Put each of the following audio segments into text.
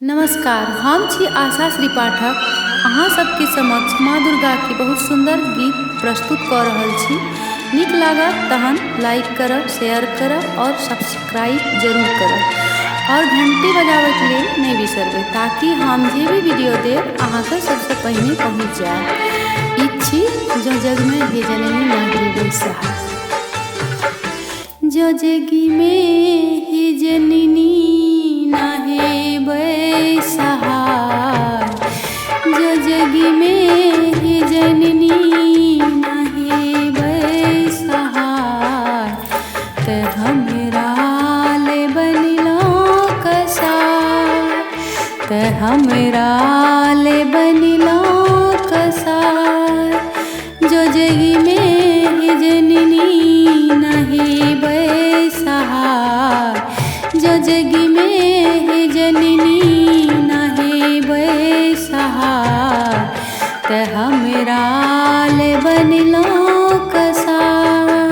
नमस्कार, हम छी आशा श्री पाठक। अहाँ सबके समक्ष माँ दुर्गा के बहुत सुंदर गीत प्रस्तुत कर रहल छी। नीक लागत तहन लाइक करब, शेयर करब और सब्सक्राइब जरूर करब और घंटी बजाबे के लिए नहीं बिसरबे, ताकि हम जे भी वीडियो देब अहाँके सबसे पहले पहुँच जाए। इच्छी जो जग में हे जननी नागरी बैसहा, जो जगी में हे जननी नाहे बैसहा, जो जगी में हे जननी नाहे बैसहा, ते हमरा ले बनिलो कसार, ते हमरा ले बनिलो कसार, जो जगी में हे जननी नाहे बैसहा, जो जगी में हे जननी नाहे बैसहा, ते हमरा ले बनिलो कसार।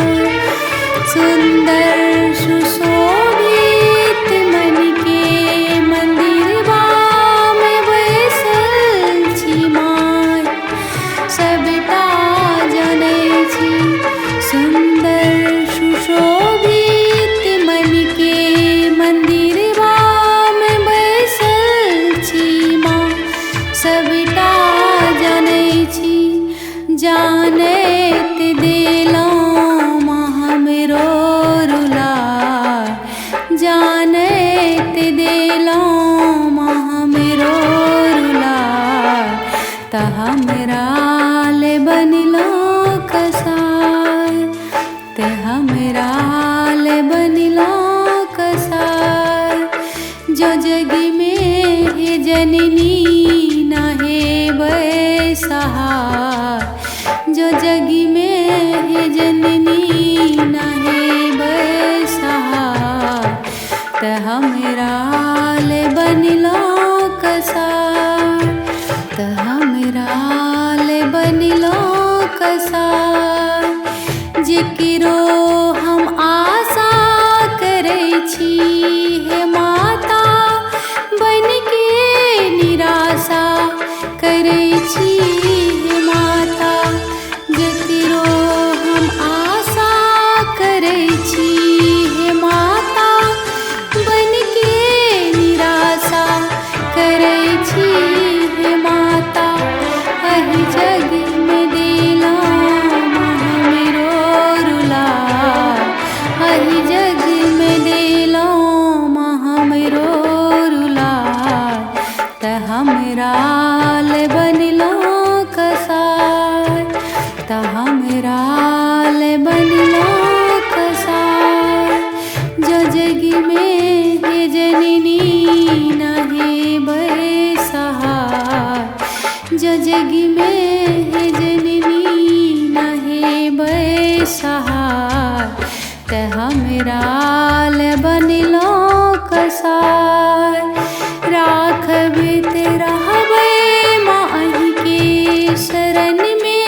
सुंदर सुशोभित मन के मंदिरवा में बैसल छी माय, सबटा जानै छी। सुंदर सुशोभित मन के मंदिरवा में बैसल छी माँ, सबटा जानै छी। जानैत देलौं माँ हमरो रुलार, जानैत देलौं माँ हमरो रुलार, त हमरा ले बनिलो कसार, ते हमरा ले बनिलो कसार। जो जगी में हे जननी नाहे बैसहा, जो जगी में हे जननी नाहे बैसहा, ते हमरा ले बनिलो कसार, ते हमरा ले बनिलो कसार। जेकरो हम आशा करै छी हे माता, बन के निराशा करै छी हे माता। जेकरो हम आशा करै छी हे माता, बन के निराशा करै छी हे माता। अहि जग में देलौं माँ हमरो रुलार, अहि जग में देलौं माँ हमरो रुलार, त हमरा ले बनिलो कसार, त हमरा ले बनिलो कसार। जो जगी में हे जननी नाहे बैसहा, जो जगी में हे जननी नाहे बैसहा, ते हमरा ले बनिलो कसार। राखबित रहबै माँ अहि के शरण में,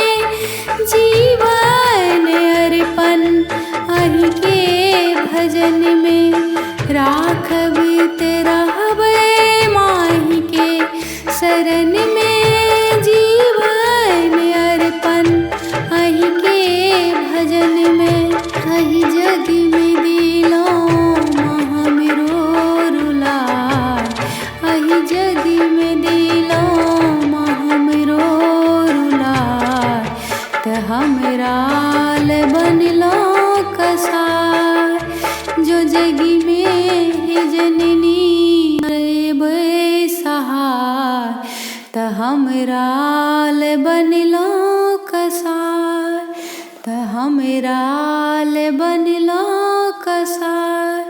जीवन अर्पण अहि के भजन में। राखबित रहबै माँ अहि के शरण में, जीवन अर्पण अहि के भजन में। अहि जग में देलौं माँ हमरो रुलार, अहि जग में देलौं माँ हमरो रुलार, त हमरा ले बनिलो कसार। जो जगी में हे जननी नाहे बैसहा, त हमरा ले बनिलो कसार, त हमरा ले बनिलो कसार।